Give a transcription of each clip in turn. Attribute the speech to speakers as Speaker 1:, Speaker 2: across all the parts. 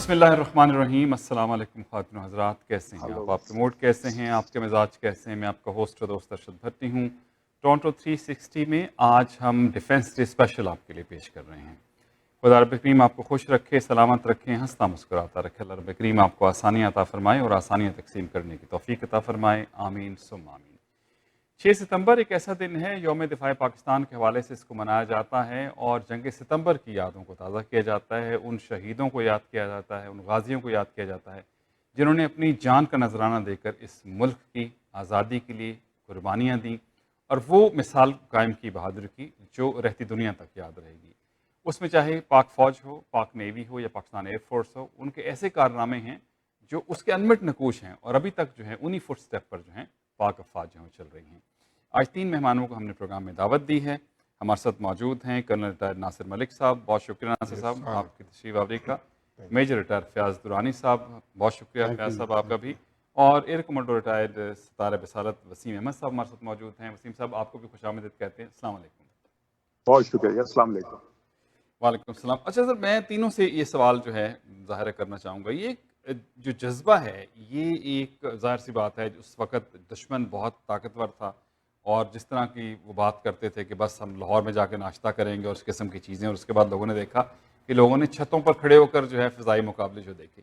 Speaker 1: بسم اللہ الرحمن الرحیم. السلام علیکم خواتین و حضرات، کیسے ہیں آپ؟ آپ کے موڈ کیسے ہیں؟ آپ کے مزاج کیسے ہیں؟ میں آپ کا ہوسٹ و دوست ارشد بھٹی ہوں. ٹورنٹو 360 میں آج ہم ڈیفنس ڈے اسپیشل آپ کے لیے پیش کر رہے ہیں. خدا رب کریم آپ کو خوش رکھے، سلامت رکھے، ہنستا مسکراتا رکھے. اللہ رب کریم آپ کو آسانیاں عطا فرمائے اور آسانیاں تقسیم کرنے کی توفیق عطا فرمائے. آمین ثم آمین. 6 ستمبر ایک ایسا دن ہے، یوم دفاع پاکستان کے حوالے سے اس کو منایا جاتا ہے اور جنگ ستمبر کی یادوں کو تازہ کیا جاتا ہے. ان شہیدوں کو یاد کیا جاتا ہے، ان غازیوں کو یاد کیا جاتا ہے جنہوں نے اپنی جان کا نذرانہ دے کر اس ملک کی آزادی کے لیے قربانیاں دیں اور وہ مثال قائم کی بہادری کی جو رہتی دنیا تک یاد رہے گی. اس میں چاہے پاک فوج ہو، پاک نیوی ہو یا پاکستان ایئر فورس ہو، ان کے ایسے کارنامے ہیں جو اس کے انمٹ نقوش ہیں اور ابھی تک جو ہے انہی فٹ سٹیپ پر جو ہیں پاک افواج جو ہیں چل رہی ہیں. آج 3 مہمانوں کو ہم نے پروگرام میں دعوت دی ہے. ہمارے ساتھ موجود ہیں کرنل ریٹائر ناصر ملک صاحب، بہت شکریہ ناصر صاحب آپ کی تشریف آوری کا. میجر ریٹائر فیاض درانی صاحب، بہت شکریہ فیاض صاحب آپ کا بھی. اور ایئر کمانڈو ریٹائرڈ ستارہ بصارت وسیم احمد صاحب ہمارے ساتھ موجود ہیں. وسیم صاحب آپ کو بھی خوش آمدید کہتے ہیں. السلام علیکم.
Speaker 2: بہت شکریہ. السلام علیکم.
Speaker 1: وعلیکم السلام. اچھا سر، میں تینوں سے یہ سوال جو ہے ظاہر کرنا چاہوں گا. یہ جو جذبہ ہے، یہ ایک ظاہر سی بات ہے، اس وقت دشمن بہت طاقتور تھا اور جس طرح کی وہ بات کرتے تھے کہ بس ہم لاہور میں جا کے ناشتہ کریں گے اور اس قسم کی چیزیں، اور اس کے بعد لوگوں نے دیکھا کہ لوگوں نے چھتوں پر کھڑے ہو کر جو ہے فضائی مقابلے جو دیکھے.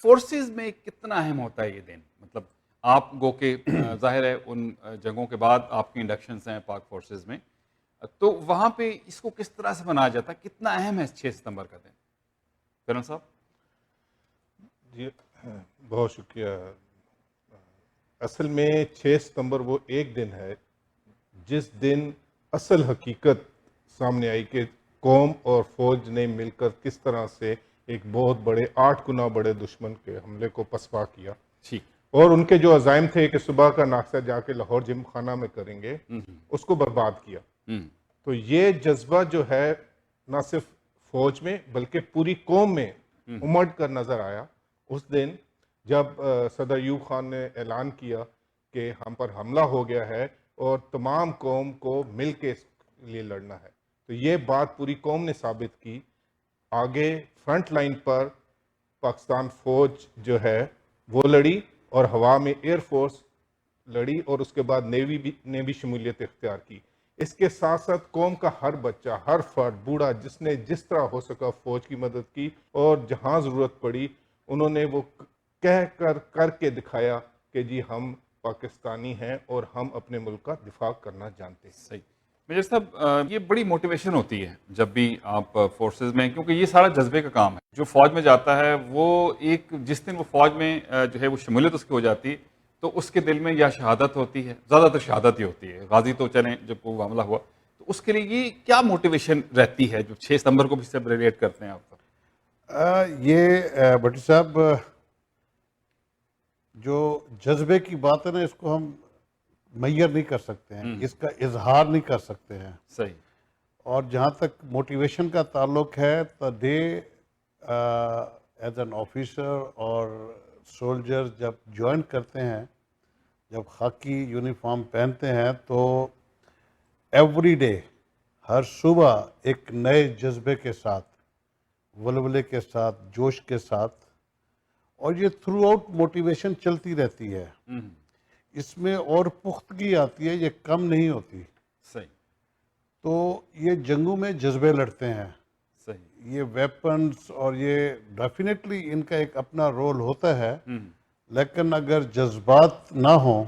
Speaker 1: فورسز میں کتنا اہم ہوتا ہے یہ دن؟ مطلب آپ گو کہ ظاہر ہے ان جنگوں کے بعد آپ کی انڈکشنز ہیں پاک فورسز میں، تو وہاں پہ اس کو کس طرح سے منایا جاتا ہے؟ کتنا اہم ہے 6 ستمبر کا دن؟ کرنل صاحب.
Speaker 3: جی بہت شکریہ. اصل میں 6 ستمبر وہ ایک دن ہے جس دن اصل حقیقت سامنے آئی کہ قوم اور فوج نے مل کر کس طرح سے ایک بہت بڑے 8 گنا بڑے دشمن کے حملے کو پسپا کیا.
Speaker 1: ٹھیک.
Speaker 3: اور ان کے جو عزائم تھے کہ صبح کا ناشتہ جا کے لاہور جم خانہ میں کریں گے، اس کو برباد کیا. تو یہ جذبہ جو ہے نہ صرف فوج میں بلکہ پوری قوم میں امڑ کر نظر آیا اس دن جب صدر ایوب خان نے اعلان کیا کہ ہم پر حملہ ہو گیا ہے اور تمام قوم کو مل کے اس لیے لڑنا ہے. تو یہ بات پوری قوم نے ثابت کی. آگے فرنٹ لائن پر پاکستان فوج جو ہے وہ لڑی اور ہوا میں ایئر فورس لڑی اور اس کے بعد نیوی نے بھی شمولیت اختیار کی. اس کے ساتھ ساتھ قوم کا ہر بچہ، ہر فرد، بوڑھا، جس نے جس طرح ہو سکا فوج کی مدد کی اور جہاں ضرورت پڑی انہوں نے وہ کر کے دکھایا کہ جی ہم پاکستانی ہیں اور ہم اپنے ملک کا دفاع کرنا جانتے ہیں.
Speaker 1: صحیح. میجر صاحب، یہ بڑی موٹیویشن ہوتی ہے جب بھی آپ فورسز میں، کیونکہ یہ سارا جذبے کا کام ہے. جو فوج میں جاتا ہے وہ ایک جس دن وہ فوج میں جو ہے وہ شمولیت اس کی ہو جاتی ہے تو اس کے دل میں یا شہادت ہوتی ہے، زیادہ تر شہادت ہی ہوتی ہے. غازی تو چلیں جب وہ حملہ ہوا تو اس کے لیے یہ کیا موٹیویشن رہتی ہے جو 6 ستمبر کو بھی سب ریلیٹ کرتے ہیں آپ پر؟
Speaker 4: یہ بھٹی صاحب جو جذبے کی بات ہے نا، اس کو ہم میئر نہیں کر سکتے ہیں، اس کا اظہار نہیں کر سکتے ہیں.
Speaker 1: صحیح.
Speaker 4: اور جہاں تک موٹیویشن کا تعلق ہے تو دے ایز این آفیسر اور سولجر جب جوائن کرتے ہیں، جب خاکی یونیفارم پہنتے ہیں تو ایوری ڈے، ہر صبح ایک نئے جذبے کے ساتھ، ولولے کے ساتھ، جوش کے ساتھ، اور یہ تھرو آؤٹ موٹیویشن چلتی رہتی ہے. اس میں اور پختگی آتی ہے، یہ کم نہیں ہوتی.
Speaker 1: صحیح.
Speaker 4: تو یہ جنگوں میں جذبے لڑتے ہیں.
Speaker 1: صحیح.
Speaker 4: یہ ویپنز اور یہ ڈیفینیٹلی ان کا ایک اپنا رول ہوتا ہے، لیکن اگر جذبات نہ ہوں،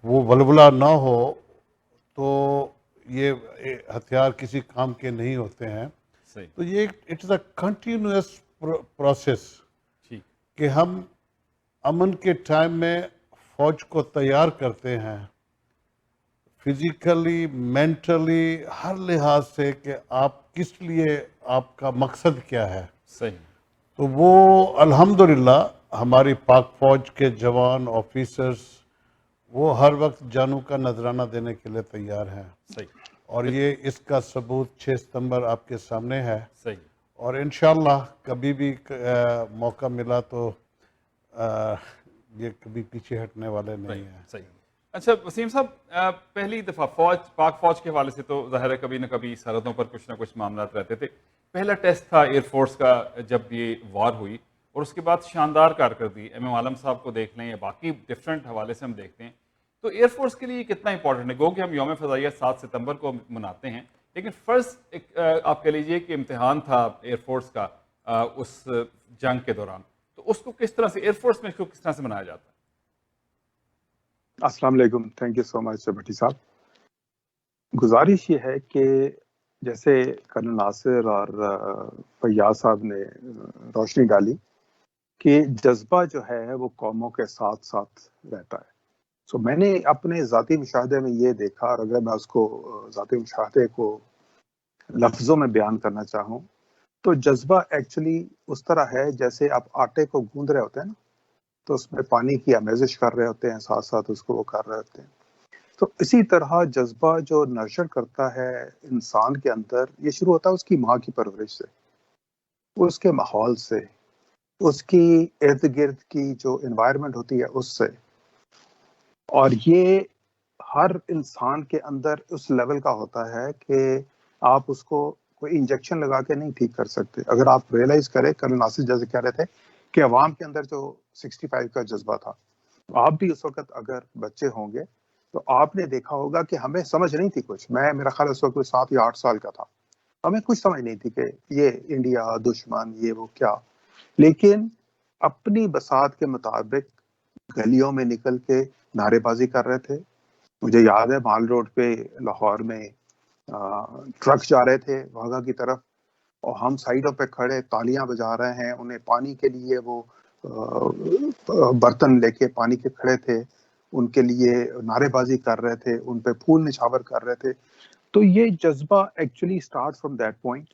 Speaker 4: وہ ولولہ نہ ہو تو یہ ہتھیار کسی کام کے نہیں ہوتے ہیں.
Speaker 1: صحیح.
Speaker 4: تو یہ اٹس اے کنٹینیوس پروسیس
Speaker 1: ٹھیک.
Speaker 4: کہ ہم امن کے ٹائم میں فوج کو تیار کرتے ہیں، فزیکلی، مینٹلی، ہر لحاظ سے کہ آپ کس لیے، آپ کا مقصد کیا ہے.
Speaker 1: صحیح.
Speaker 4: تو وہ الحمدللہ ہماری پاک فوج کے جوان آفیسرز وہ ہر وقت جانوں کا نذرانہ دینے کے لیے تیار ہیں.
Speaker 1: صحیح.
Speaker 4: اور یہ اس کا ثبوت 6 ستمبر آپ کے سامنے ہے.
Speaker 1: صحیح.
Speaker 4: اور انشاءاللہ کبھی بھی موقع ملا تو یہ کبھی پیچھے ہٹنے والے نہیں ہیں.
Speaker 1: صحیح. اچھا وسیم صاحب، پہلی دفعہ پاک فوج کے حوالے سے تو ظاہر ہے کبھی نہ کبھی سرحدوں پر کچھ نہ کچھ معاملات رہتے تھے. پہلا ٹیسٹ تھا ایئر فورس کا جب یہ وار ہوئی اور اس کے بعد شاندار کارکردگی ایم ایم عالم صاحب کو دیکھ لیں یا باقی ڈفرینٹ حوالے سے ہم دیکھتے ہیں، تو ایئر فورس کے لیے یہ کتنا امپورٹنٹ ہے؟ گو کہ ہم یوم فضائیہ 7 ستمبر کو مناتے ہیں، لیکن فرض ایک آپ کہہ لیجئے کہ امتحان تھا ایئر فورس کا اس جنگ کے دوران، تو اس کو کس طرح سے ایئر فورس میں اس کو کس طرح سے منایا جاتا ہے؟
Speaker 2: السلام علیکم. تھینک یو سو مچ بھٹی صاحب. گزارش یہ ہے کہ جیسے کرنل ناصر اور فیاض صاحب نے روشنی ڈالی کہ جذبہ جو ہے وہ قوموں کے ساتھ ساتھ رہتا ہے. سو میں نے اپنے ذاتی مشاہدے میں یہ دیکھا، اور اگر میں اس کو ذاتی مشاہدے کو لفظوں میں بیان کرنا چاہوں تو جذبہ ایکچولی اس طرح ہے جیسے آپ آٹے کو گوندھ رہے ہوتے ہیں نا، تو اس میں پانی کی آمیزش کر رہے ہوتے ہیں، ساتھ ساتھ اس کو وہ کر رہے ہوتے ہیں. تو اسی طرح جذبہ جو نرچر کرتا ہے انسان کے اندر، یہ شروع ہوتا ہے اس کی ماں کی پرورش سے، اس کے ماحول سے، اس کی ارد گرد کی جو انوائرمنٹ ہوتی ہے اس سے. اور یہ ہر انسان کے اندر اس لیول کا ہوتا ہے کہ آپ اس کو کوئی انجیکشن لگا کے نہیں ٹھیک کر سکتے. اگر آپ ریئلائز کریں، کرنل ناصر جیسے کہہ رہے تھے کہ عوام کے اندر جو 65 کا جذبہ تھا، آپ بھی اس وقت اگر بچے ہوں گے تو آپ نے دیکھا ہوگا کہ ہمیں سمجھ نہیں تھی کچھ. میرا خیال اس وقت کوئی 7 یا 8 سال کا تھا، ہمیں کچھ سمجھ نہیں تھی کہ یہ انڈیا دشمن یہ وہ کیا، لیکن اپنی بساط کے مطابق گلیوں میں نکل کے نعرے بازی کر رہے تھے. مجھے یاد ہے مال روڈ پہ لاہور میں ٹرک جا رہے تھے واگا کی طرف، اور ہم سائڈوں پہ کھڑے تالیاں بجا رہے ہیں. انہیں پانی کے لیے وہ برتن لے کے پانی کے کھڑے تھے، ان کے لیے نعرے بازی کر رہے تھے، ان پہ پھول نچھاور کر رہے تھے. تو یہ جذبہ actually start from that point.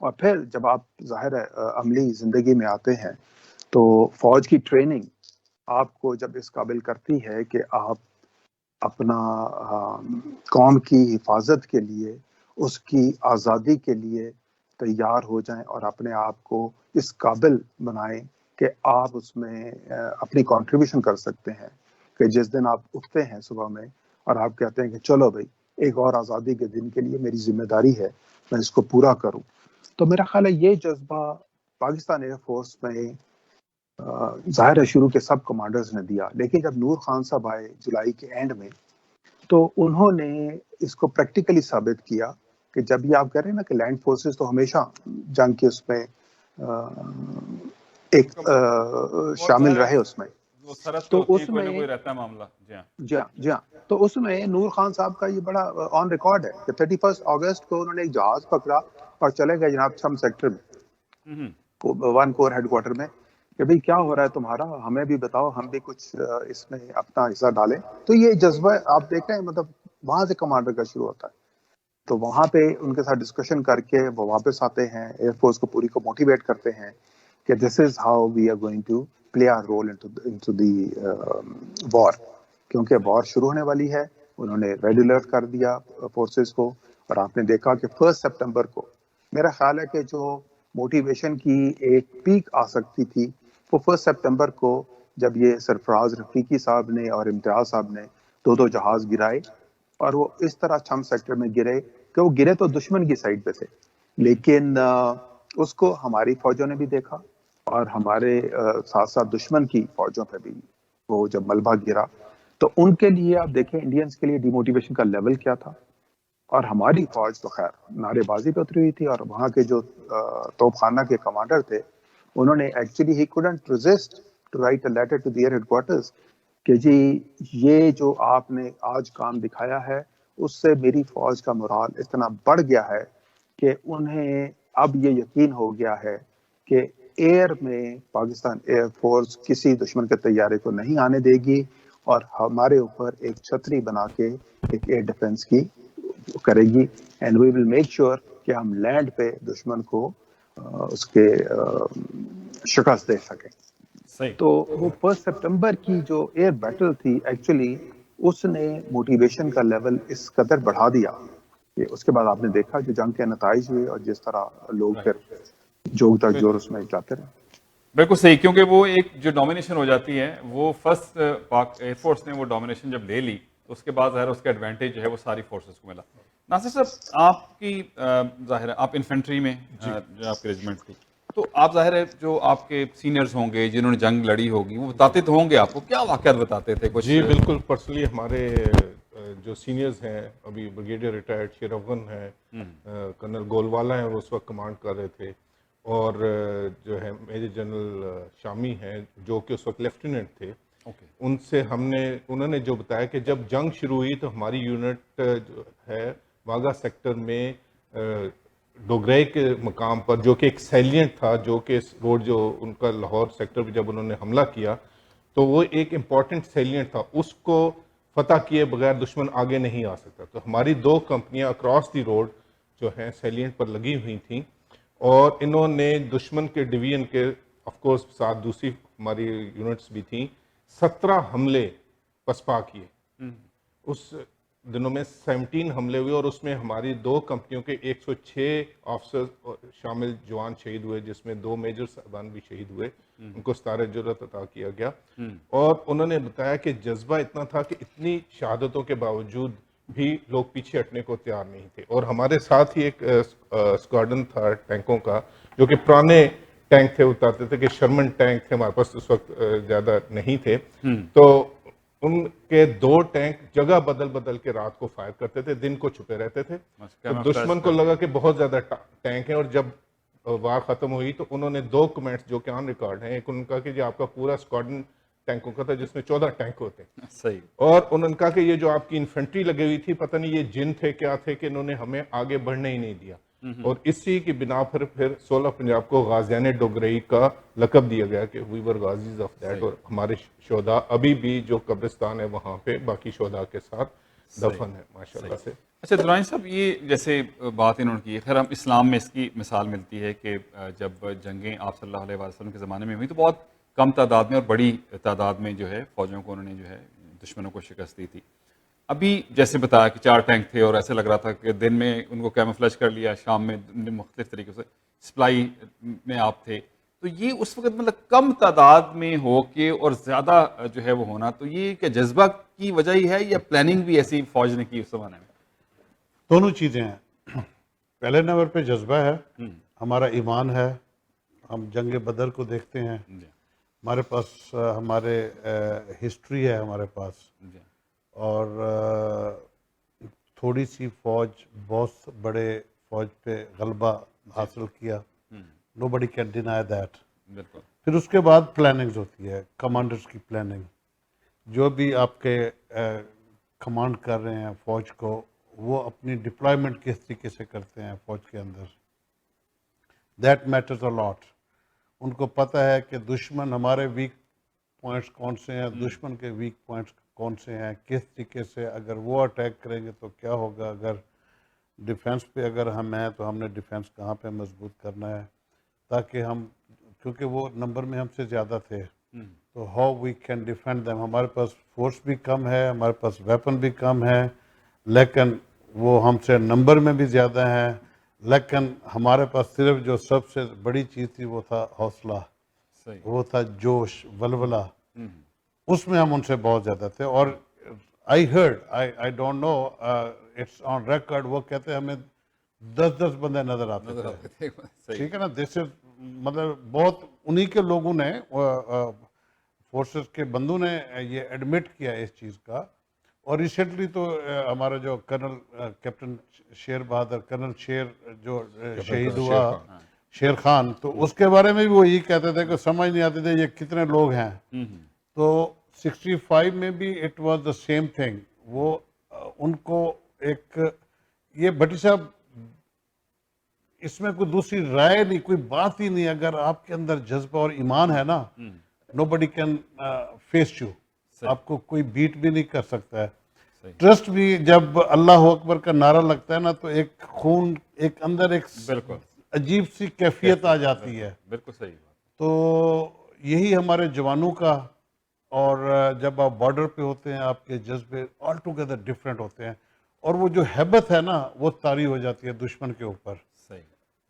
Speaker 2: اور پھر جب آپ ظاہر ہے عملی زندگی میں آتے ہیں تو فوج کی ٹریننگ آپ کو جب اس قابل کرتی ہے کہ آپ اپنا قوم کی حفاظت کے لیے، اس کی آزادی کے لیے تیار ہو جائیں اور اپنے آپ کو اس قابل بنائیں کہ آپ اس میں اپنی کنٹریبیوشن کر سکتے ہیں. کہ جس دن آپ اٹھتے ہیں صبح میں اور آپ کہتے ہیں کہ چلو بھائی ایک اور آزادی کے دن کے لیے میری ذمہ داری ہے، میں اس کو پورا کروں. تو میرا خیال ہے یہ جذبہ پاکستان ایئر فورس میں ظاہر ہے شروع کے سب کمانڈرز نے دیا، لیکن جب نور خان صاحب آئے جولائی کے اینڈ میں تو انہوں نے اس کو پریکٹیکلی ثابت کیا کہ جب یہ آپ کہہ رہے ہیں نا کہ لینڈ فورسز تو ہمیشہ جنگ کے اس میں ایک شامل رہے اس میں،
Speaker 1: وہ سرحد پہ
Speaker 2: تو
Speaker 1: ہوتی ہیں،
Speaker 2: اس
Speaker 1: کوئی نہ
Speaker 2: میں
Speaker 1: کوئی رہتا ہے معاملہ. جی ہاں.
Speaker 2: جی ہاں تو اس میں نور خان صاحب کا یہ بڑا آن ریکارڈ ہے کہ 31 اگست کو انہوں نے ایک جہاز پکڑا اور چلے گئے جناب چھم سیکٹر میں، 1 کور ہیڈ کوارٹر میں، کہ بھئی کیا ہو رہا ہے تمہارا، ہمیں بھی بتاؤ، ہم بھی کچھ اس میں اپنا حصہ ڈالیں. تو یہ جذبہ آپ دیکھ رہے ہیں، مطلب وہاں سے کمانڈر کا شروع ہوتا ہے. تو وہاں پہ ان کے ساتھ ڈسکشن کر کے وہ واپس آتے ہیں، ایئر فورس کو پوری کو موٹیویٹ کرتے ہیں کہ this is how we are going to play our role into the war. کیونکہ وار شروع ہونے والی ہے. انہوں نے ریڈ الرٹ کر دیا فورسز کو، اور آپ نے دیکھا کہ 1 سپٹمبر کو میرا خیال ہے کہ جو موٹیویشن کی ایک پیک آ سکتی تھی وہ 1 سپٹمبر کو جب یہ سرفراز رفیقی صاحب نے اور امتیاز صاحب نے 2 جہاز گرائے، اور وہ اس طرح چھم سیکٹر میں گرے کہ وہ گرے تو دشمن کی سائڈ پہ تھے، لیکن اس کو ہماری فوجوں نے بھی دیکھا اور ہمارے ساتھ ساتھ دشمن کی فوجوں پہ بھی وہ جب ملبہ گرا تو ان کے لیے آپ دیکھیں انڈینز کے لیے ڈی موٹیویشن کا لیول کیا تھا. اور ہماری فوج تو خیر نعرے بازی پہ اتری ہوئی تھی، اور وہاں کے جو توپ خانہ کے کمانڈر تھے انہوں نے actually he couldn't resist to write a letter to the air headquarters کہ جی یہ جو آپ نے آج کام دکھایا ہے اس سے میری فوج کا مورال اتنا بڑھ گیا ہے کہ انہیں اب یہ یقین ہو گیا ہے کہ ایئر میں پاکستان ایئر فورس کسی دشمن کے طیارے کو نہیں آنے دے گی، اور ہمارے اوپر ایک چھتری بنا کے ایک ایئر ڈیفنس کی کرے گی، and we will make sure کہ ہم لینڈ پہ دشمن کو اس کے شکست دے سکیں.
Speaker 1: صحیح.
Speaker 2: تو وہ 1 سپٹمبر کی جو ایئر بیٹل تھی ایکچولی اس نے موٹیویشن کا لیول اس قدر بڑھا دیا کہ اس کے بعد آپ نے دیکھا جو جنگ کے نتائج ہوئے اور جس طرح لوگ پھر جوگ تک جور اس میں جاتے رہے.
Speaker 1: بالکل صحیح، کیونکہ وہ ایک جو ڈومینیشن ہو جاتی ہے وہ فرسٹ پاک ایئر فورس نے وہ ڈومینیشن جب لے لی تو اس کے بعد ظاہر اس کا ایڈوانٹیج جو ہے وہ ساری فورسز کو ملا. ناصر صاحب آپ کی ظاہر ہے آپ انفینٹری میں جو آپ کے ریجمنٹ تھی، تو آپ ظاہر ہے جو آپ کے سینئرز ہوں گے جنہوں نے جنگ لڑی ہوگی وہ بتاتے تو ہوں گے آپ کو، کیا واقعات بتاتے تھے کچھ؟
Speaker 3: جی بالکل، پرسنلی ہمارے جو سینئرز ہیں، ابھی بریگیڈیئر ریٹائرڈ شیر افغان ہیں، کرنل گولوالا ہیں، وہ اس وقت کمانڈ کر رہے تھے، اور جو ہے میجر جنرل شامی ہیں جو کہ اس وقت لیفٹیننٹ تھے. ان سے انہوں نے جو بتایا کہ جب جنگ شروع ہوئی تو ہماری یونٹ جو ہے واگا سیکٹر میں ڈوگرے کے مقام پر، جو کہ ایک سیلینٹ تھا، جو کہ روڈ جو ان کا لاہور سیکٹر پہ جب انہوں نے حملہ کیا تو وہ ایک امپورٹنٹ سیلینٹ تھا، اس کو فتح کیے بغیر دشمن آگے نہیں آ سکتا. تو ہماری 2 کمپنیاں اکراس دی روڈ جو ہیں سیلینٹ پر لگی ہوئی تھیں، اور انہوں نے دشمن کے ڈویژن کے آف کورس ساتھ دوسری ہماری یونٹس بھی تھیں، 17 حملے پسپا کیے. اس دنوں میں 17 حملے ہوئے، اور اس میں ہماری 2 کمپنیوں کے 106 آفیسر شامل جوان شہید ہوئے، جس میں 2 میجر صاحبان بھی شہید ہوئے. ان کو ستارہ جرأت عطا کیا گیا. اور انہوں نے بتایا کہ جذبہ اتنا تھا کہ اتنی شہادتوں کے باوجود بھی لوگ پیچھے ہٹنے کو تیار نہیں تھے. اور ہمارے ساتھ ہی ایک اسکواڈن تھا ٹینکوں کا، جو کہ پرانے ٹینک تھے، بتاتے تھے کہ شرمن ٹینک تھے، ہمارے پاس اس وقت زیادہ نہیں تھے. تو ان کے 2 ٹینک جگہ بدل بدل کے رات کو فائر کرتے تھے، دن کو چھپے رہتے تھے. تو دشمن کو لگا کہ بہت زیادہ ٹینک ہیں، اور جب وار ختم ہوئی تو انہوں نے 2 کمنٹس جو کہ آن ریکارڈ ہیں. ایک ان کا کہ آپ کا پورا اسکواڈن ٹینکوں کا تھا، جس میں 14 ٹینک ہوتے ہیں.
Speaker 1: صحیح. اور
Speaker 3: انہوں نے کہا کہ یہ جو آپ کی انفنٹری لگی ہوئی تھی، پتہ نہیں یہ جن تھے کیا تھے کہ انہوں نے ہمیں آگے بڑھنے ہی نہیں دیا. اور اسی کی بنا پر پھر 16 پنجاب کو غازیان ڈوگرئی کا لقب دیا گیا کہ وی ور غازیز آف دیٹ. اور ہمارے شہداء ابھی بھی جو قبرستان ہے وہاں پہ باقی شہداء کے ساتھ دفن ہے ماشاءاللہ سے.
Speaker 1: اچھا دلائن صاحب، یہ جیسے بات انہوں نے کی، خیر ہم اسلام میں اس کی مثال ملتی ہے کہ جب جنگیں آپ صلی اللہ علیہ وسلم کے زمانے میں ہوئی تو بہت کم تعداد میں اور بڑی تعداد میں جو ہے فوجوں کو انہوں نے جو ہے دشمنوں کو شکست دی تھی. ابھی جیسے بتایا کہ 4 ٹینک تھے، اور ایسے لگ رہا تھا کہ دن میں ان کو کیموفلیج کر لیا، شام میں مختلف طریقے سے سپلائی میں آپ تھے. تو یہ اس وقت مطلب کم تعداد میں ہو کے اور زیادہ جو ہے وہ ہونا، تو یہ کہ جذبہ کی وجہ ہی ہے یا پلاننگ بھی ایسی فوج نے کی اس زمانے میں؟
Speaker 4: دونوں چیزیں ہیں. پہلے نمبر پہ جذبہ ہے، ہمارا ایمان ہے. ہم جنگ بدر کو دیکھتے ہیں، ہمارے پاس ہمارے ہسٹری ہے ہمارے پاس، اور تھوڑی سی فوج بہت بڑے فوج پہ غلبہ حاصل کیا. نو بڈی کین ڈینائی دیٹ. پھر اس کے بعد پلاننگز ہوتی ہے، کمانڈرز کی پلاننگ. جو بھی آپ کے کمانڈ کر رہے ہیں فوج کو، وہ اپنی ڈپلائمنٹ کس طریقے سے کرتے ہیں فوج کے اندر، دیٹ میٹرز اے لاٹ. ان کو پتہ ہے کہ دشمن ہمارے ویک پوائنٹس کون سے ہیں، دشمن کے ویک پوائنٹس کون سے ہیں، کس طریقے سے اگر وہ اٹیک کریں گے تو کیا ہوگا. اگر ڈیفنس پہ اگر ہم ہیں تو ہم نے ڈیفنس کہاں پہ مضبوط کرنا ہے، تاکہ ہم، کیونکہ وہ نمبر میں ہم سے زیادہ تھے، تو how we can defend them. ہمارے پاس فورس بھی کم ہے، ہمارے پاس ویپن بھی کم ہے، لیکن وہ ہم سے نمبر میں بھی زیادہ ہیں. لیکن ہمارے پاس صرف جو سب سے بڑی چیز تھی وہ تھا حوصلہ، وہ تھا جوش، ولولہ. اس میں ہم ان سے بہت زیادہ تھے. اور I heard, I don't know, it's on record, وہ کہتے ہیں ہمیں 10 بندے نظر آتے تھے. ٹھیک ہے نا. دس از مطلب بہت انہی کے لوگوں نے، فورسز کے بندوں نے یہ ایڈمٹ کیا اس چیز کا. اور ریسنٹلی تو ہمارا جو کرنل کیپٹن شیر بہادر، کرنل شیر جو شہید ہوا، شیر خان، تو اس کے بارے میں بھی وہ یہی کہتے تھے کہ سمجھ نہیں آتے تھے یہ کتنے لوگ ہیں. تو 65 میں بھی it was the same thing. وہ ان کو ایک، یہ بھٹی صاحب اس میں کوئی دوسری رائے نہیں، کوئی بات ہی نہیں. اگر آپ کے اندر جذبہ اور ایمان ہے نا، نو بڈی کین فیس یو. آپ کو کوئی بیٹ بھی نہیں کر سکتا ہے. ٹرسٹ بھی جب اللہ اکبر کا نعرہ لگتا ہے نا، تو ایک خون، ایک اندر ایک عجیب سی کیفیت آ جاتی ہے.
Speaker 1: بالکل صحیح.
Speaker 4: تو یہی ہمارے جوانوں کا، اور جب آپ بارڈر پہ ہوتے ہیں آپ کے جذبے آل ٹوگیدر ڈفرینٹ ہوتے ہیں. اور وہ جو ہیبت ہے نا، وہ طاری ہو جاتی ہے دشمن کے اوپر.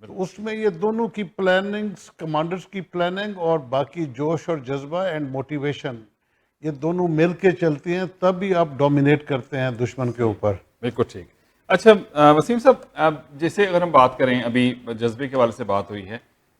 Speaker 4: تو اس میں یہ دونوں کی پلاننگ، کمانڈرز کی پلاننگ اور باقی جوش اور جذبہ اینڈ موٹیویشن، یہ دونوں مل کے چلتی ہیں، تب ہی آپ ڈومینیٹ کرتے ہیں دشمن کے اوپر.
Speaker 1: بالکل ٹھیک. اچھا وسیم صاحب، جیسے اگر ہم بات کریں، ابھی جذبے کے حوالے سے بات ہوئی ہے،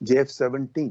Speaker 2: JF-17,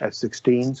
Speaker 2: F-16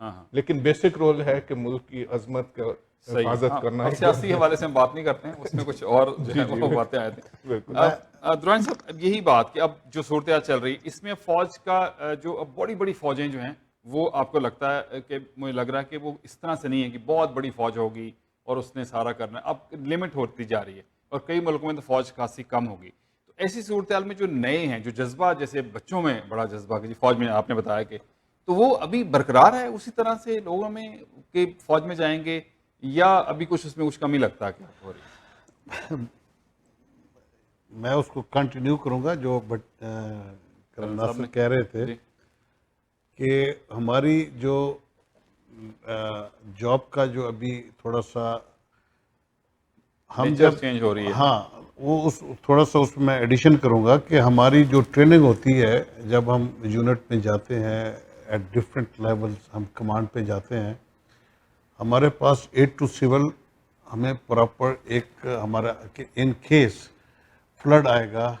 Speaker 1: ہاں ہاں
Speaker 3: لیکن بیسک رول ہے کہ ملک کی عظمت کا حفاظت کرنا
Speaker 1: اب
Speaker 3: ہے.
Speaker 1: سیاسی حوالے سے ہم بات نہیں کرتے ہیں, اس میں کچھ اور جو ہے وہ باتیں آئے تھیں. دوران صاحب اب یہی بات کہ اب جو صورتحال چل رہی اس میں فوج کا جو اب بڑی بڑی فوجیں جو ہیں وہ آپ کو لگتا ہے کہ مجھے لگ رہا ہے کہ وہ اس طرح سے نہیں ہے کہ بہت بڑی فوج ہوگی اور اس نے سارا کرنا ہے, اب لمٹ ہوتی جا رہی ہے اور کئی ملکوں میں تو فوج خاصی کم ہوگی. تو ایسی صورتحال میں جو نئے ہیں, جو جذبہ جیسے بچوں میں بڑا جذبہ کہ فوج میں آپ نے بتایا کہ تو وہ ابھی برقرار ہے اسی طرح سے لوگوں میں کہ فوج میں جائیں گے, یا ابھی کچھ اس میں کچھ کمی لگتا ہے کہ ہو رہی ہے؟
Speaker 4: میں اس کو کنٹینیو کروں گا جو ناصر کہہ رہے تھے
Speaker 1: جی
Speaker 4: کہ ہماری جو جاب کا جو ابھی تھوڑا سا ہم
Speaker 1: نیچر
Speaker 4: جب
Speaker 1: چینج ہو رہی ہے.
Speaker 4: ہاں وہ اس تھوڑا سا اس میں ایڈیشن کروں گا کہ ہماری جو ٹریننگ ہوتی ہے جب ہم یونٹ میں جاتے ہیں ایٹ ڈفرینٹ لیولز, ہم کمانڈ پہ جاتے ہیں, ہمارے پاس 8 ٹو سول ہمیں پراپر ایک ہمارا کہ ان کیس فلڈ آئے گا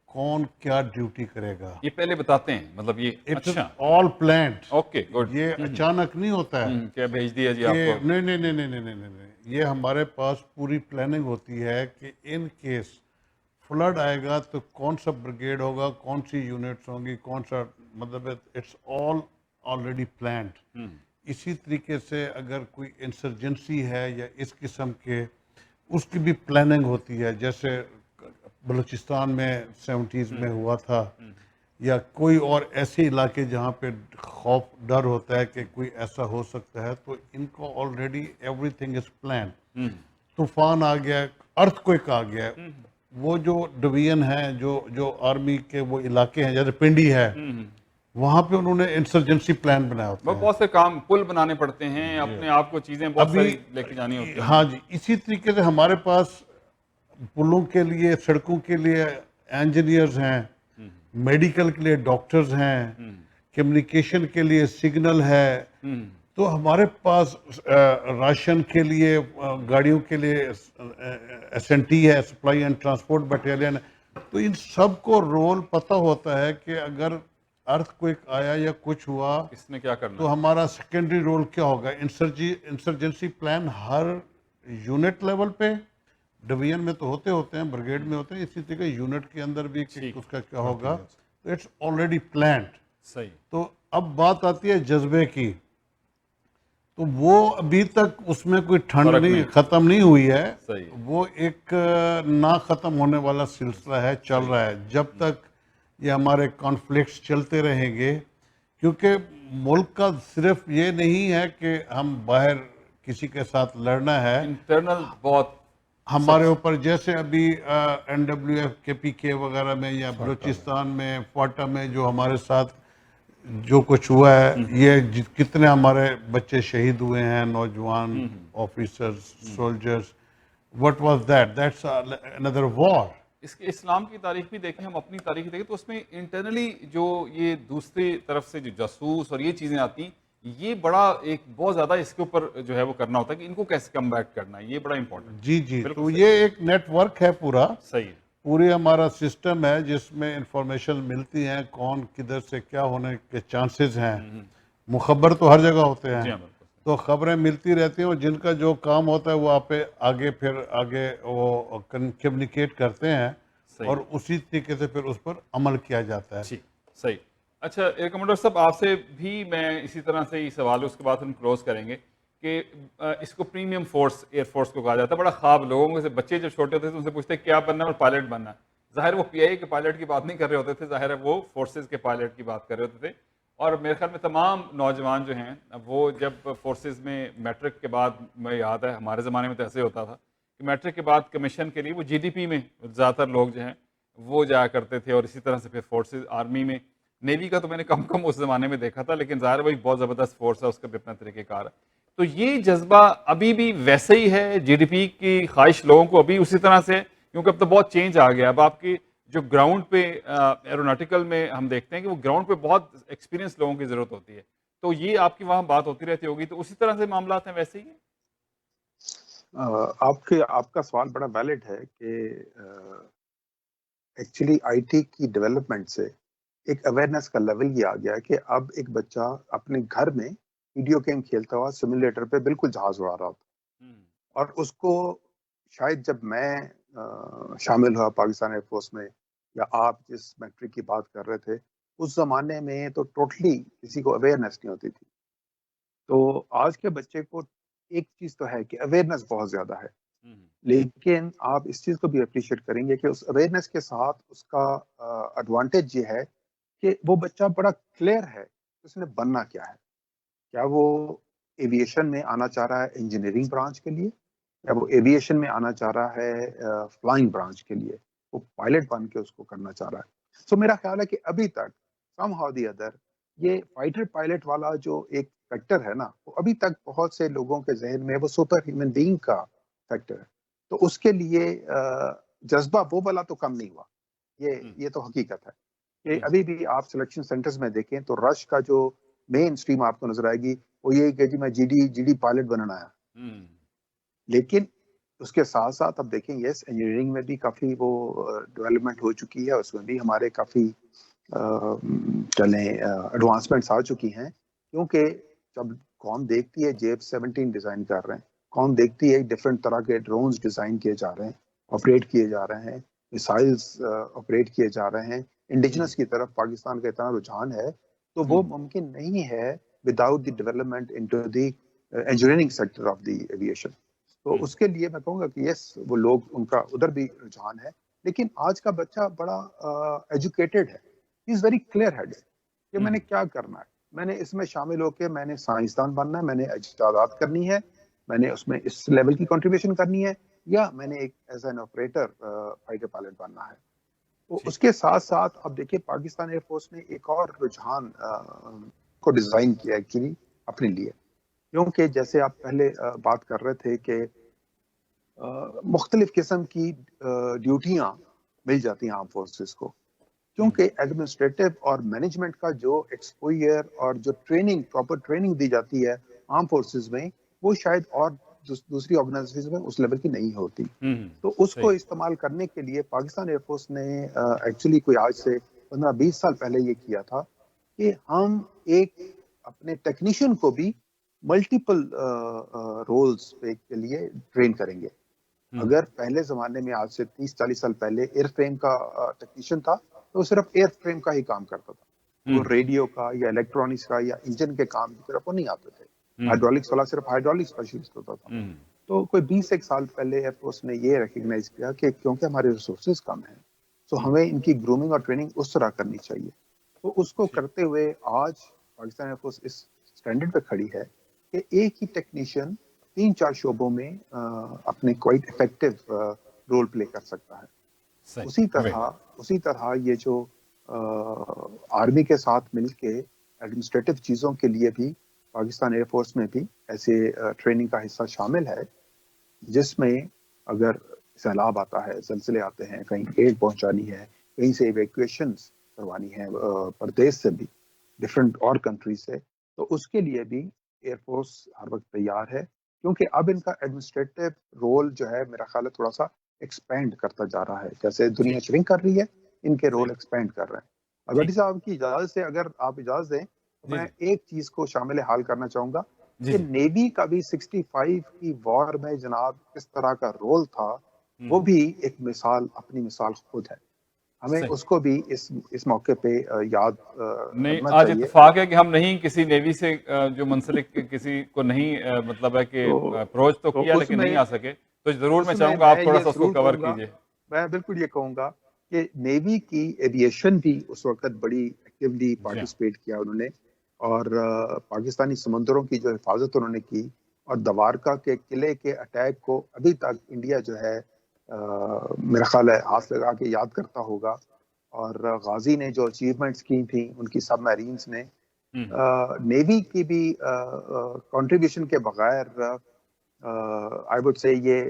Speaker 4: کون کیا ڈیوٹی کرے گا,
Speaker 1: یہ پہلے بتاتے ہیں مطلب یہ اچھا
Speaker 4: آل پلانڈ.
Speaker 1: اوکے گڈ,
Speaker 4: یہ اچانک نہیں ہوتا ہے
Speaker 1: کیا بھیج دیا جی آپ
Speaker 4: کہ
Speaker 1: کو؟
Speaker 4: نہیں نہیں نہیں نہیں نہیں نہیں نہیں, یہ ہمارے پاس پوری پلاننگ ہوتی ہے کہ ان کیس فلڈ آئے گا تو کون سا بریگیڈ ہوگا, کون سی یونٹس ہوں گی, کون سا مطلب اٹس آل آلریڈی پلانڈ. اسی طریقے سے اگر کوئی انسرجنسی ہے یا اس قسم کے اس کی بھی پلاننگ ہوتی ہے, جیسے بلوچستان میں 70s میں ہوا تھا, یا کوئی اور ایسے علاقے جہاں پہ خوف ڈر ہوتا ہے کہ کوئی ایسا ہو سکتا ہے, تو ان کو already every thing is plan. طوفان آ گیا, ارتھ کوئک آ گیا, وہ جو ڈویژن ہے جو آرمی کے وہ علاقے ہیں جیسے پنڈی ہے, وہاں پہ انہوں نے انسرجنسی پلان بنایا ہوتا ہے.
Speaker 1: بہت سے کام پل بنانے پڑتے ہیں, اپنے آپ کو چیزیں بہت ساری لے کے جانی ہوتی ہیں.
Speaker 4: ہاں جی, اسی طریقے سے ہمارے پاس پلوں کے لیے, سڑکوں کے لیے انجینئرز ہیں, میڈیکل کے لیے ڈاکٹرز ہیں, کمیونیکیشن کے لیے سگنل ہے, تو ہمارے پاس راشن کے لیے گاڑیوں کے لیے SNT ہے, سپلائی اینڈ ٹرانسپورٹ بٹالین ہے. تو ان سب کو رول پتہ ہوتا ہے کہ اگر ارتھ کوئک آیا یا کچھ ہوا
Speaker 1: اس نے کیا کرنا
Speaker 4: تو ہمارا سیکنڈری رول کیا ہوگا. انسرجنسی پلان ہر یونٹ لیول پہ, ڈویژن میں تو ہوتے ہیں, بریگیڈ میں ہوتے ہیں, اسی طریقے یونٹ کے اندر بھی کہ اس کا کیا ہوگا, تو اٹس آلریڈی پلانڈ.
Speaker 1: صحیح.
Speaker 4: تو اب بات آتی ہے جذبے کی, تو وہ ابھی تک اس میں کوئی ٹھنڈ نہیں ختم نہیں ہوئی ہے, وہ ایک نہ ختم ہونے والا سلسلہ ہے, چل رہا ہے جب تک یہ ہمارے کانفلکٹس چلتے رہیں گے. کیونکہ ملک کا صرف یہ نہیں ہے کہ ہم باہر کسی کے ساتھ لڑنا ہے,
Speaker 1: انٹرنل بہت
Speaker 4: ہمارے اوپر جیسے ابھی NWF KPK وغیرہ میں یا بلوچستان میں فاٹا میں جو ہمارے ساتھ جو کچھ ہوا ہے, یہ کتنے ہمارے بچے شہید ہوئے ہیں, نوجوان officers, soldiers. what was that? that's another war.
Speaker 1: اس کے اسلام کی تاریخ بھی دیکھیں, ہم اپنی تاریخ دیکھیں تو اس میں انٹرنلی جو یہ دوسری طرف سے جو جاسوس اور یہ چیزیں آتی ہیں, یہ بڑا ایک بہت زیادہ اس کے اوپر جو ہے وہ کرنا ہوتا ہے کہ ان کو کیسے کم بیک کرنا ہے, یہ بڑا امپورٹنٹ.
Speaker 4: جی تو یہ ایک نیٹ ورک ہے پورا,
Speaker 1: صحیح,
Speaker 4: پوری ہمارا سسٹم ہے جس میں انفارمیشن ملتی ہیں کون کدھر سے کیا ہونے کے چانسز ہیں. مخبر تو ہر جگہ ہوتے ہیں, تو خبریں ملتی رہتی ہیں, اور جن کا جو کام ہوتا ہے وہ آپ آگے وہ کمیونیکیٹ کرتے ہیں, اور اسی طریقے سے پھر اس پر عمل کیا جاتا ہے.
Speaker 1: صحیح. اچھا کمانڈر صاحب, آپ سے بھی میں اسی طرح سے یہ سوال اس کے بعد ہم کلوز کریں گے کہ اس کو پریمیم فورس, ایئر فورس کو کہا جاتا ہے. بڑا خواب لوگوں کے بچے جب چھوٹے ہوتے تھے ان سے پوچھتے کیا بننا ہے, اور پائلٹ بننا ہے. ظاہر وہ PI کے پائلٹ کی بات نہیں کر رہے ہوتے تھے, ظاہر ہے وہ فورسز کے پائلٹ کی بات کر رہے ہوتے تھے. اور میرے خیال میں تمام نوجوان جو ہیں وہ جب فورسز میں میٹرک کے بعد, میں یاد ہے ہمارے زمانے میں تو ایسے ہوتا تھا کہ میٹرک کے بعد کمیشن کے لیے وہ GDP میں زیادہ تر لوگ جو ہیں وہ جایا کرتے تھے, اور اسی طرح سے پھر فورسز, آرمی میں, نیوی کا تو میں نے کم اس زمانے میں دیکھا تھا, لیکن ظاہر وہی بہت زبردست فورس ہے, اس کا بھی اپنا طریقہ کار ہے. تو یہ جذبہ ابھی بھی ویسے ہی ہے, GDP کی خواہش لوگوں کو ابھی اسی طرح سے, کیونکہ اب تو بہت چینج آ گیا. اب آپ کی جو گراؤنڈ پہ ایروناٹیکل میں ہم دیکھتے ہیں کہ وہ گراؤنڈ پہ بہت ایکسپیرینس لوگوں کی ضرورت ہوتی ہے, تو یہ آپ کی وہاں بات ہوتی رہتی ہوگی, تو اسی طرح سے معاملات ہیں ویسے ہی ہیں.
Speaker 2: آپ کا سوال بڑا ویلڈ ہے کہ ایکچولی IT کی ڈیولپمنٹ سے ایک اویئرنیس کا لیول یہ آ گیا کہ اب ایک بچہ اپنے گھر میں ویڈیو گیم کھیلتا ہوا سیمولیٹر پہ بالکل جہاز اڑا رہا تھا. اور اس کو شاید جب میں شامل ہوا پاکستان ایئر فورس میں یا آپ جس میٹرک کی بات کر رہے تھے اس زمانے میں تو ٹوٹلی کسی کو اویئرنیس نہیں ہوتی تھی. تو آج کے بچے کو ایک چیز تو ہے کہ اویئرنیس بہت زیادہ ہے, لیکن آپ اس چیز کو بھی اپریشیٹ کریں گے کہ اس اویئرنیس کے ساتھ اس کا ایڈوانٹیج یہ ہے کہ وہ بچہ بڑا کلیئر ہے اس نے بننا کیا ہے. کیا وہ ایویشن میں آنا چاہ رہا ہے انجینئرنگ برانچ کے لیے, یا وہ ایویشن میں آنا چاہ رہا ہے فلائنگ برانچ کے لیے, وہ پائلٹ بن کے اس کو کرنا چاہ رہا ہے. سو میرا خیال ہے کہ ابھی تک سم ہاؤ دی ادر یہ فائٹر پائلٹ والا جو ایک فیکٹر ہے نا, وہ ابھی تک بہت سے لوگوں کے ذہن میں وہ سپر ہیومن بینگ کا فیکٹر ہے. تو اس کے لیے جذبہ وہ والا تو کم نہیں ہوا, یہ تو حقیقت ہے کہ ابھی بھی آپ سلیکشن سینٹرز میں دیکھیں تو رش کا جو مین سٹریم آپ کو نظر آئے گی وہ یہ کہ جی میں جی ڈی پائلٹ بننا آیا. لیکن اس کے ساتھ ساتھ اب دیکھیں یس انجینئرنگ میں بھی کافی وہ ڈیولپمنٹ ہو چکی ہے, اس میں بھی ہمارے کافی چلیں ایڈوانسمنٹس آ چکی ہیں, کیونکہ جب قوم دیکھتی ہے JF-17 ڈیزائن کر رہے ہیں, قوم دیکھتی ہے ڈفرینٹ طرح کے ڈرونز ڈیزائن کیے جا رہے ہیں, آپریٹ کیے جا رہے ہیں, میسائلز آپریٹ کیے جا رہے ہیں, انڈیجنس کی طرف پاکستان کا اتنا رجحان ہے, تو وہ ممکن نہیں ہے without the development into the engineering sector of the aviation. تو اس کے لیے میں کہوں گا کہ یس وہ لوگ ان کا ادھر بھی رجحان ہے, لیکن آج کا بچہ بڑا ایجوکیٹڈ ہے, ہی از ویری کلیئر ہیڈ کہ میں نے کیا کرنا ہے, میں نے اس میں شامل ہو کے میں نے سائنسدان بننا ہے, میں نے ایجادات کرنی ہے, میں نے اس میں اس لیول کی کنٹریبیوشن کرنی ہے, یا میں نے ایک as an operator fighter pilot بننا ہے. تو اس کے ساتھ ساتھ اب دیکھیے پاکستان ایئر فورس نے ایک اور رجحان کو ڈیزائن کیا ایکچولی اپنے لیے, کیونکہ جیسے آپ پہلے بات کر رہے تھے کہ مختلف قسم کی ڈیوٹیاں مل جاتی ہیں آرم فورسز کو, کیونکہ ایڈمنسٹریٹو اور مینجمنٹ کا جو ایکسپوئر اور جو ٹریننگ پراپر ٹریننگ دی جاتی ہے آرم فورسز میں, وہ شاید اور دوسری آرگنائزیشن میں اس لیول کی نہیں ہوتی. تو اس کو استعمال کرنے کے لیے پاکستان ایئر فورس نے ایکچولی کوئی آج سے 15-20 سال پہلے یہ کیا تھا کہ ہم ایک اپنے ٹیکنیشین کو بھی ملٹیپل رولز کے لیے ٹرین کریں گے. اگر پہلے زمانے میں آج سے 30-40 سال پہلے ایئر فریم کا ٹیکنیشین تھا تو وہ صرف ایئر فریم کا ہی کام کرتا تھا, وہ ریڈیو کا یا الیکٹرانکس کا یا انجن کے کام کی طرف وہ نہیں آتے تھے. ہائیڈرولکس والا صرف ہائیڈرولک اسپیشلسٹ ہوتا تھا. تو کوئی 20 سال پہلے ایئر فورس نے یہ ریکگنائز کیا کہ کیونکہ ہمارے ریسورسز کم ہیں تو ہمیں ان کی گرومنگ اور ٹریننگ اس طرح کرنی چاہیے. تو اس کو کرتے ہوئے آج پاکستان ایئر فورس اس سٹینڈرڈ پہ کھڑی ہے کہ ایک ہی ٹیکنیشین 3-4 شعبوں میں اپنے کوائٹ افیکٹو رول پلے کر سکتا ہے. اسی طرح یہ جو آرمی کے ساتھ مل کے ایڈمنسٹریٹو چیزوں کے لیے بھی پاکستان ایئر فورس میں بھی ایسے ٹریننگ کا حصہ شامل ہے, جس میں اگر سیلاب آتا ہے, زلزلے آتے ہیں, کہیں ایڈ پہنچانی ہے, کہیں سے ایویکویشنز کروانی ہے پردیس سے بھی, ڈفرینٹ اور کنٹریز سے, تو اس کے لیے بھی ایئر فورس ہر وقت تیار ہے. کیونکہ اب ان کا ایڈمنسٹریٹو رول جو ہے میرا خیال ہے تھوڑا سا ایکسپینڈ کرتا جا رہا ہے, جیسے دنیا شرنک کر رہی ہے ان کے رول ایکسپینڈ کر رہے ہیں. اگر صاحب کی اجازت سے اگر آپ اجازت دیں تو میں ایک چیز کو شامل حال کرنا چاہوں گا کہ نیوی کا بھی 65 کی وار میں جناب کس طرح کا رول تھا, وہ بھی ایک مثال, اپنی مثال خود ہے. ہمیں اس کو بھی اس موقع پہ یاد
Speaker 1: نہیں,
Speaker 2: کرنا
Speaker 1: آج
Speaker 2: چاہیے.
Speaker 1: اتفاق ہے کہ ہم نہیں کسی نیوی سے جو منسلک کسی کو نہیں مطلب ہے کہ اپروچ تو کیا لیکن نہیں آ سکے, تو ضرور میں چاہوں گا آپ تھوڑا سا اس کو کور کیجئے.
Speaker 2: میں بالکل یہ کہوں گا کہ نیوی کی ایویشن بھی اس وقت بڑی ایکٹیولی پارٹیسپیٹ کیا انہوں نے, اور پاکستانی سمندروں کی جو حفاظت انہوں نے کی, اور دوارکا کے قلعے کے اٹیک کو ابھی تک انڈیا جو ہے میرا خیال ہے ہاتھ لگا کے یاد کرتا ہوگا. اور غازی نے جو اچیومنٹس کی تھیں ان کی سب میرینز نے, نیوی کی بھی کنٹریبیوشن کے بغیر آئی وڈ سے یہ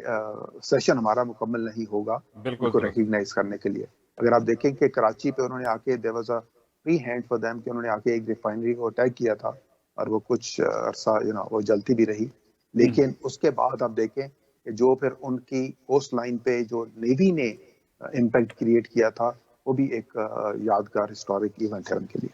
Speaker 2: سیشن ہمارا مکمل نہیں ہوگا ان کو ریکگنائز کرنے کے لیے. اگر آپ دیکھیں کہ کراچی پہ انہوں نے آ کے there was a free hand for them کہ انہوں نے آ کے ایک ریفائنری کو اٹیک کیا تھا, اور وہ کچھ عرصہ وہ جلتی بھی رہی, لیکن اس کے بعد آپ دیکھیں کہ جو پھر ان کی کوسٹ لائن پہ جو نیوی نے امپیکٹ کریٹ کیا تھا, وہ بھی ایک یادگار ہسٹورک ایونٹ ہے ان کے لیے.